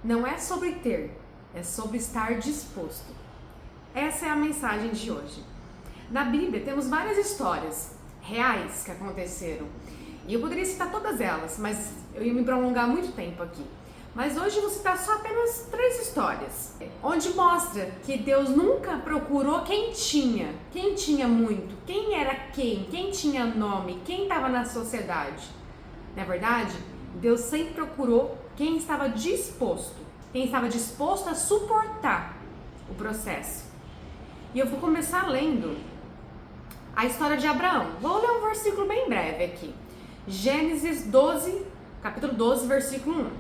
Não é sobre ter, é sobre estar disposto. Essa é a mensagem de hoje. Na Bíblia temos várias histórias reais que aconteceram. E eu poderia citar todas elas, mas eu ia me prolongar muito tempo aqui. Mas hoje eu vou citar só apenas 3 histórias, onde mostra que Deus nunca procurou quem tinha muito, quem era quem tinha nome, quem estava na sociedade. Na verdade, Deus sempre procurou quem estava disposto a suportar o processo. E eu vou começar lendo a história de Abraão. Vou ler um versículo bem breve aqui. Gênesis 12, capítulo 12, versículo 1.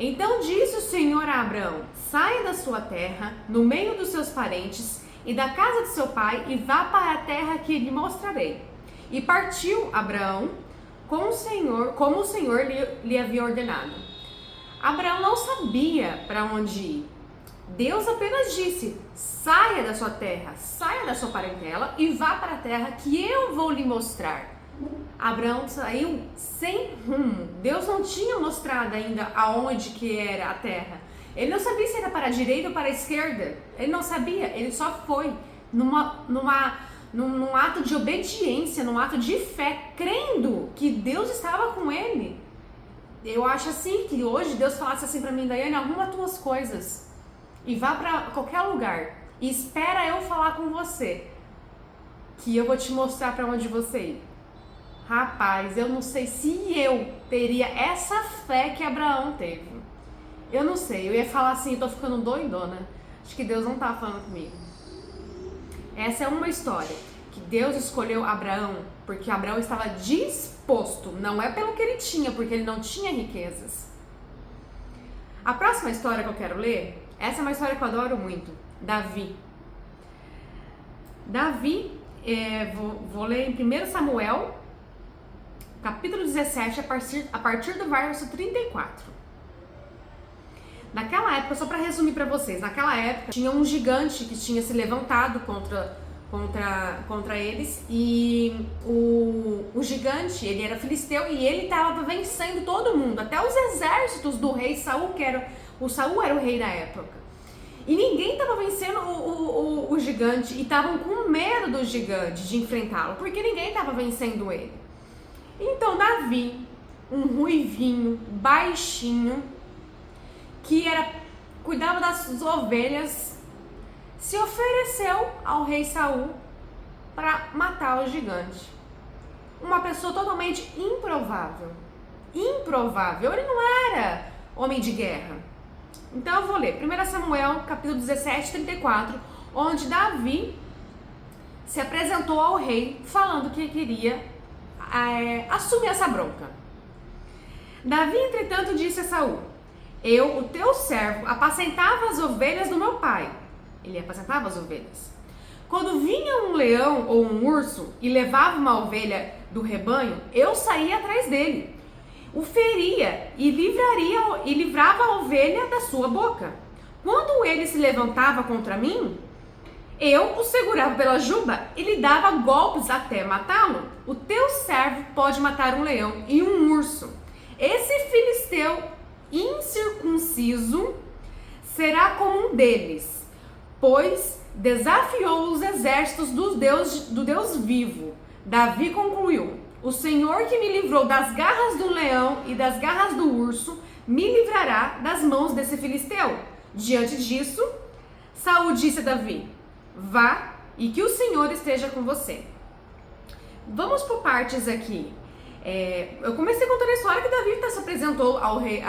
Então disse o Senhor a Abraão: saia da sua terra, no meio dos seus parentes e da casa de seu pai, e vá para a terra que lhe mostrarei. E partiu Abraão como o Senhor lhe havia ordenado. Abraão não sabia para onde ir. Deus apenas disse: saia da sua terra, saia da sua parentela e vá para a terra que eu vou lhe mostrar. Abraão saiu sem rumo. Deus não tinha mostrado ainda aonde que era a terra. Ele não sabia se era para a direita ou para a esquerda. Ele não sabia, ele só foi num ato de obediência, num ato de fé, crendo que Deus estava com ele. Eu acho assim, que hoje Deus falasse assim para mim: Daiane, arruma as tuas coisas e vá para qualquer lugar e espera eu falar com você, que eu vou te mostrar para onde você ir. Rapaz, eu não sei se eu teria essa fé que Abraão teve. Eu não sei, eu ia falar assim: eu tô ficando doidona. Acho que Deus não tá falando comigo. Essa é uma história que Deus escolheu Abraão porque Abraão estava disposto, não é pelo que ele tinha, porque ele não tinha riquezas. A próxima história que eu quero ler, essa é uma história que eu adoro muito, Davi. Vou ler em 1 Samuel, capítulo 17, a partir do verso 34. Naquela época, só para resumir para vocês, naquela época tinha um gigante que tinha se levantado contra eles, e o gigante, ele era filisteu e ele estava vencendo todo mundo, até os exércitos do rei Saul, Saul era o rei da época. E ninguém estava vencendo o gigante e estavam com medo do gigante, de enfrentá-lo, porque ninguém estava vencendo ele. Então Davi, um ruivinho, baixinho, que cuidava das ovelhas, se ofereceu ao rei Saul para matar o gigante. Uma pessoa totalmente improvável. Ele não era homem de guerra. Então eu vou ler 1 Samuel, capítulo 17, 34, onde Davi se apresentou ao rei falando que queria assumir essa bronca. Davi, entretanto, disse a Saul: eu, o teu servo, apacentava as ovelhas do meu pai. Ele apacentava as ovelhas. Quando vinha um leão ou um urso e levava uma ovelha do rebanho, eu saía atrás dele, o feria e livrava a ovelha da sua boca. Quando ele se levantava contra mim, eu o segurava pela juba e lhe dava golpes até matá-lo. O teu servo pode matar um leão e um urso. Esse filisteu incircunciso será como um deles, pois desafiou os exércitos do Deus vivo. Davi concluiu: o Senhor que me livrou das garras do leão e das garras do urso me livrará das mãos desse filisteu. Diante disso, Saul disse a Davi: vá e que o Senhor esteja com você. Vamos por partes aqui. Eu comecei contando a história que Davi se apresentou ao rei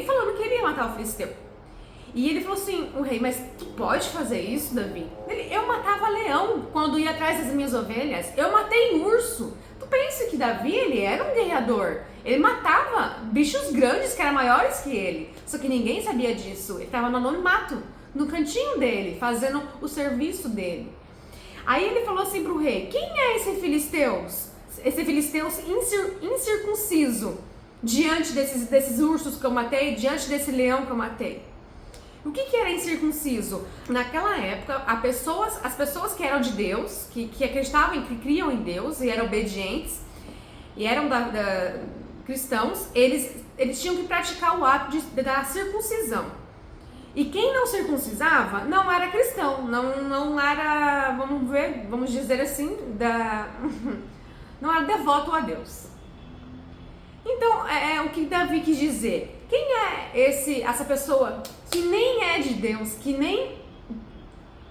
falando que ele ia matar o filisteu. E ele falou assim: o rei, mas tu pode fazer isso, Davi? Eu matava leão quando ia atrás das minhas ovelhas. Eu matei urso. Tu pensa que Davi, ele era um guerreador. Ele matava bichos grandes que eram maiores que ele. Só que ninguém sabia disso. Ele estava no anonimato, no cantinho dele, fazendo o serviço dele. Aí ele falou assim pro rei: quem é esse filisteu? Esse filisteu incircunciso, diante desses ursos que eu matei, diante desse leão que eu matei. O que era incircunciso? Naquela época, as pessoas que eram de Deus, que acreditavam, que criam em Deus e eram obedientes, e eram cristãos, eles eles tinham que praticar o hábito da circuncisão. E quem não circuncisava não era cristão, não era, vamos dizer assim, não era devoto a Deus. Então, o que Davi quis dizer? Quem é essa pessoa que nem é de Deus, quem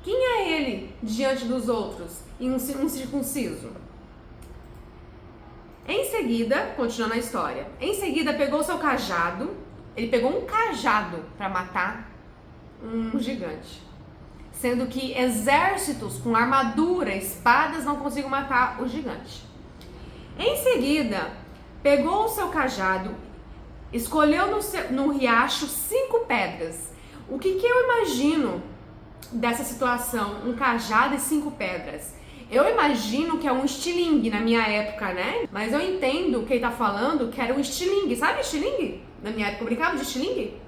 é ele diante dos outros e um circunciso? Em seguida, continuando a história, em seguida pegou seu cajado, ele pegou um cajado para matar um gigante, sendo que exércitos com armadura, espadas não conseguiam matar o gigante. Em seguida, pegou o seu cajado, escolheu no riacho 5 pedras. O que eu imagino dessa situação? Um cajado e 5 pedras. Eu imagino que é um estilingue na minha época, né? Mas eu entendo que ele tá falando que era um estilingue. Sabe estilingue? Na minha época eu brincava de estilingue.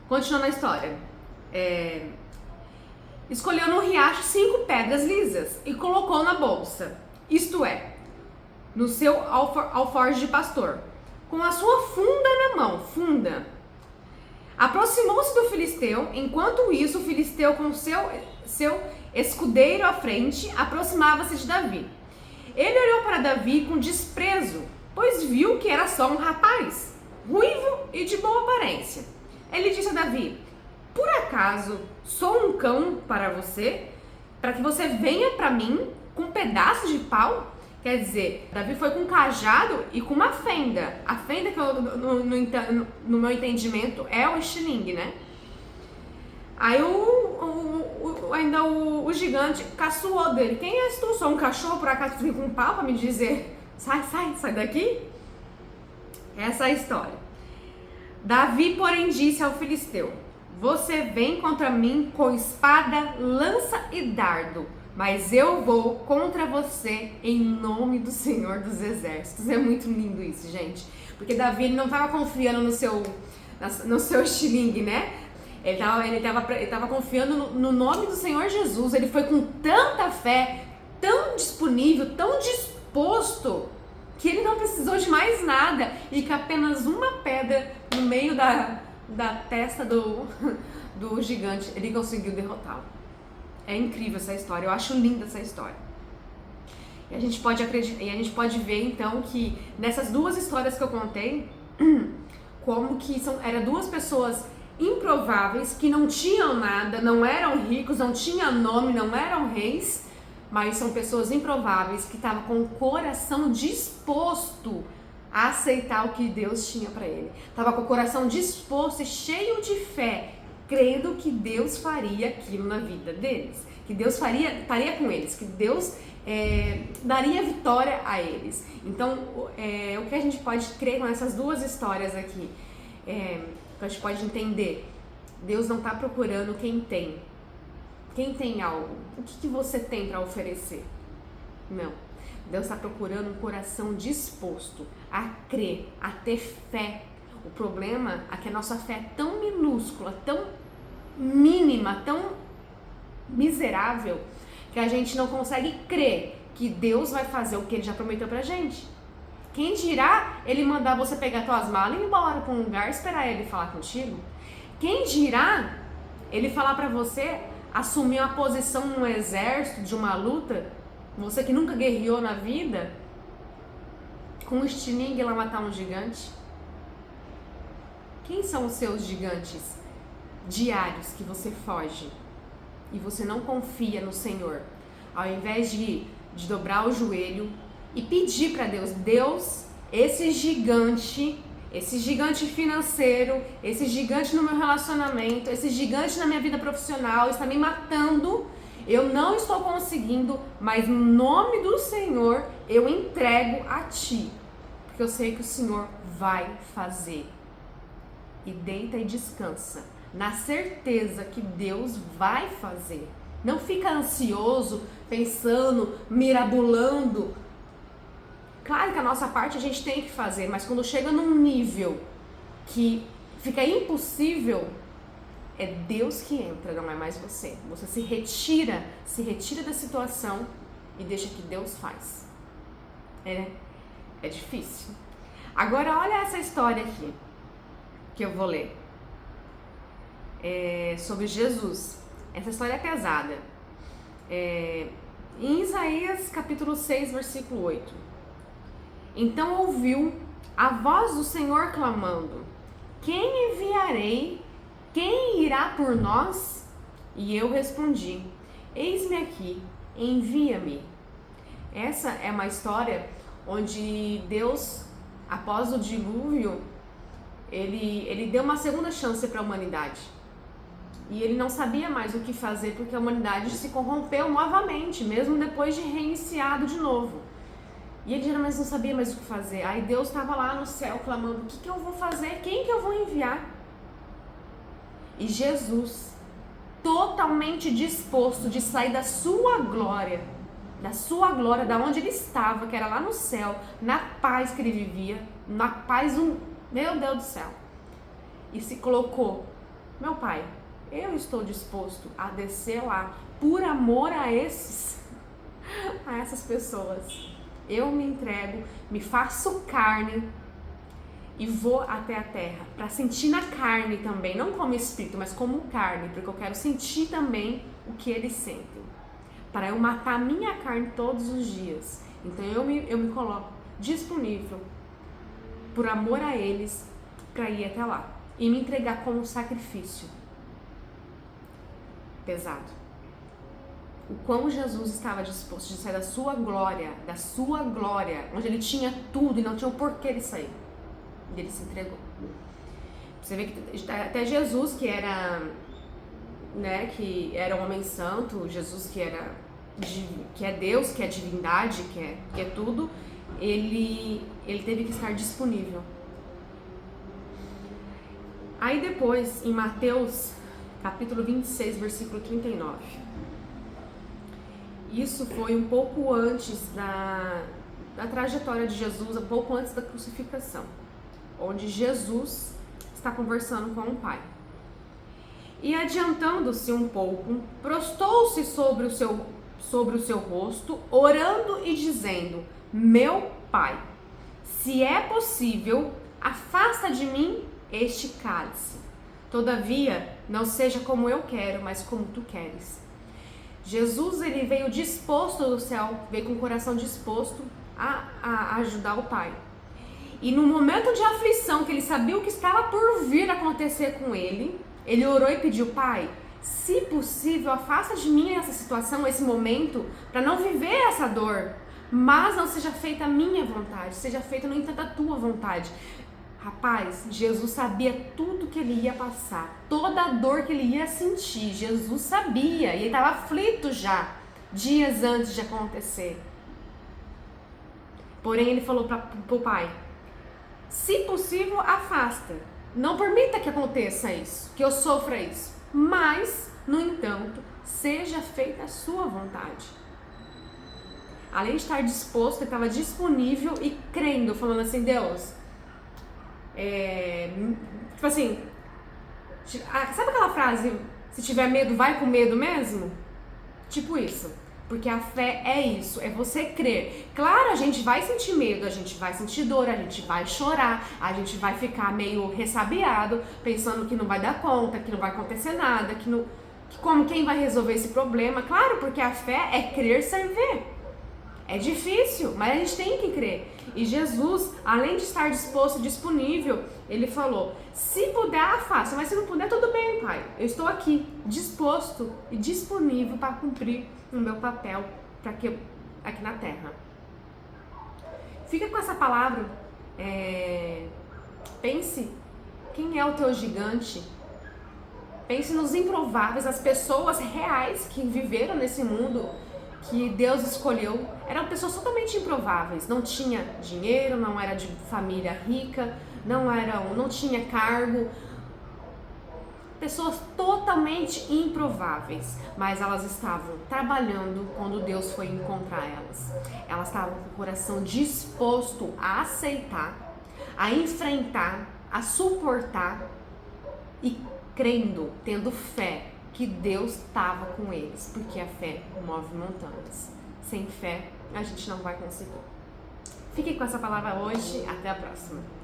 Continuando a história. Escolheu no riacho 5 pedras lisas e colocou na bolsa. Isto é, no seu alforje de pastor, com a sua funda na mão. Funda. Aproximou-se do filisteu. Enquanto isso, o filisteu com seu escudeiro à frente aproximava-se de Davi. Ele olhou para Davi com desprezo, pois viu que era só um rapaz, ruivo e de boa aparência. Ele disse a Davi: por acaso sou um cão para que você venha para mim com um pedaço de pau? Quer dizer, Davi foi com um cajado e com uma fenda. A fenda, que no meu entendimento, é o estilingue, né? Aí ainda o gigante caçoou dele. Quem és tu? Sou um cachorro, por acaso tu vem com um pau pra me dizer sai daqui? Essa é a história. Davi, porém, disse ao filisteu: você vem contra mim com espada, lança e dardo, mas eu vou contra você em nome do Senhor dos Exércitos. É muito lindo isso, gente. Porque Davi não estava confiando no seu estilingue, né? Ele tava confiando no nome do Senhor Jesus. Ele foi com tanta fé, tão disponível, tão disposto, que ele não precisou de mais nada. E que apenas uma pedra no meio da testa do gigante, ele conseguiu derrotá-lo. É incrível essa história, eu acho linda essa história. E a gente pode ver então que nessas duas histórias que eu contei, como que eram duas pessoas improváveis, que não tinham nada, não eram ricos, não tinham nome, não eram reis, mas são pessoas improváveis que estavam com o coração disposto a aceitar o que Deus tinha para ele. Estava com o coração disposto e cheio de fé, crendo que Deus faria aquilo na vida deles, que Deus estaria com eles, que Deus daria vitória a eles. Então, o que a gente pode crer com essas duas histórias aqui, a gente pode entender, Deus não está procurando quem tem algo. O que você tem para oferecer? Não. Deus está procurando um coração disposto a crer, a ter fé. O problema é que a nossa fé é tão minúscula, tão mínima, tão miserável, que a gente não consegue crer que Deus vai fazer o que Ele já prometeu pra gente. Quem dirá Ele mandar você pegar suas malas e ir embora para um lugar e esperar Ele falar contigo? Quem dirá Ele falar pra você assumir uma posição num exército, de uma luta, você que nunca guerreou na vida, com um estilingue lá matar um gigante? Quem são os seus gigantes diários que você foge e você não confia no Senhor? Ao invés de dobrar o joelho e pedir para Deus, esse gigante financeiro, esse gigante no meu relacionamento, esse gigante na minha vida profissional está me matando, eu não estou conseguindo, mas no nome do Senhor eu entrego a Ti, porque eu sei que o Senhor vai fazer. E deita e descansa, na certeza que Deus vai fazer. Não fica ansioso, pensando, mirabolando. Claro que a nossa parte a gente tem que fazer, mas quando chega num nível que fica impossível, é Deus que entra, não é mais você. Você se retira da situação e deixa que Deus faz. É difícil. Agora olha essa história aqui que eu vou ler. Sobre Jesus. Essa história é pesada. Em Isaías capítulo 6, versículo 8. Então ouviu a voz do Senhor clamando: quem enviarei? Quem irá por nós? E eu respondi: eis-me aqui, envia-me. Essa é uma história onde Deus, após o dilúvio, ele deu uma segunda chance para a humanidade. E ele não sabia mais o que fazer porque a humanidade se corrompeu novamente, mesmo depois de reiniciado de novo. E ele geralmente não sabia mais o que fazer. Aí Deus estava lá no céu clamando: o que eu vou fazer? Quem que eu vou enviar? E Jesus, totalmente disposto de sair da sua glória, da onde ele estava, que era lá no céu, na paz que ele vivia, na paz do meu Deus do céu, e se colocou: meu Pai, eu estou disposto a descer lá por amor a essas pessoas. Eu me entrego, me faço carne e vou até a terra para sentir na carne também, não como espírito, mas como carne, porque eu quero sentir também o que eles sentem, para eu matar a minha carne todos os dias. Então eu me coloco disponível por amor a eles para ir até lá e me entregar como sacrifício. Pesado. O quão Jesus estava disposto de sair da sua glória, onde ele tinha tudo e não tinha o porquê de sair. E ele se entregou. Você vê que até Jesus, que era, que era um homem santo, Jesus que é Deus, que é divindade, que é tudo, ele teve que estar disponível. Aí depois, em Mateus capítulo 26, versículo 39. Isso foi um pouco antes da trajetória de Jesus, um pouco antes da crucificação, onde Jesus está conversando com o Pai. E adiantando-se um pouco, prostou-se sobre o seu rosto, orando e dizendo: meu Pai, se é possível, afasta de mim este cálice. Todavia, não seja como eu quero, mas como tu queres. Jesus, ele veio disposto do céu, veio com o coração disposto a ajudar o Pai. E no momento de aflição, que ele sabia o que estava por vir acontecer com ele, ele orou e pediu: Pai, se possível, afasta de mim essa situação, esse momento, para não viver essa dor, mas não seja feita a minha vontade, seja feita, no entanto, a tua vontade. Rapaz, Jesus sabia tudo que ele ia passar, toda a dor que ele ia sentir, Jesus sabia, e ele estava aflito já, dias antes de acontecer. Porém, ele falou para o Pai: se possível, afasta, não permita que aconteça isso, que eu sofra isso, mas, no entanto, seja feita a sua vontade. Além de estar disposto, ele estava disponível e crendo, falando assim: Deus, tipo assim, sabe aquela frase, se tiver medo, vai com medo mesmo? Tipo isso, porque a fé é isso, é você crer. Claro, a gente vai sentir medo, a gente vai sentir dor, a gente vai chorar, a gente vai ficar meio ressabiado, pensando que não vai dar conta, que não vai acontecer nada, quem vai resolver esse problema. Claro, porque a fé é crer sem ver. É difícil, mas a gente tem que crer. E Jesus, além de estar disposto e disponível, ele falou: se puder, afasta, mas se não puder, tudo bem, Pai. Eu estou aqui, disposto e disponível para cumprir o meu papel aqui na terra. Fica com essa palavra. Pense, quem é o teu gigante? Pense nos improváveis, as pessoas reais que viveram nesse mundo, que Deus escolheu. Eram pessoas totalmente improváveis, não tinha dinheiro, não era de família rica, não tinha cargo, pessoas totalmente improváveis, mas elas estavam trabalhando quando Deus foi encontrar elas. Elas estavam com o coração disposto a aceitar, a enfrentar, a suportar e crendo, tendo fé que Deus estava com eles, porque a fé move montanhas. Sem fé, a gente não vai conseguir. Fiquem com essa palavra hoje. Até a próxima.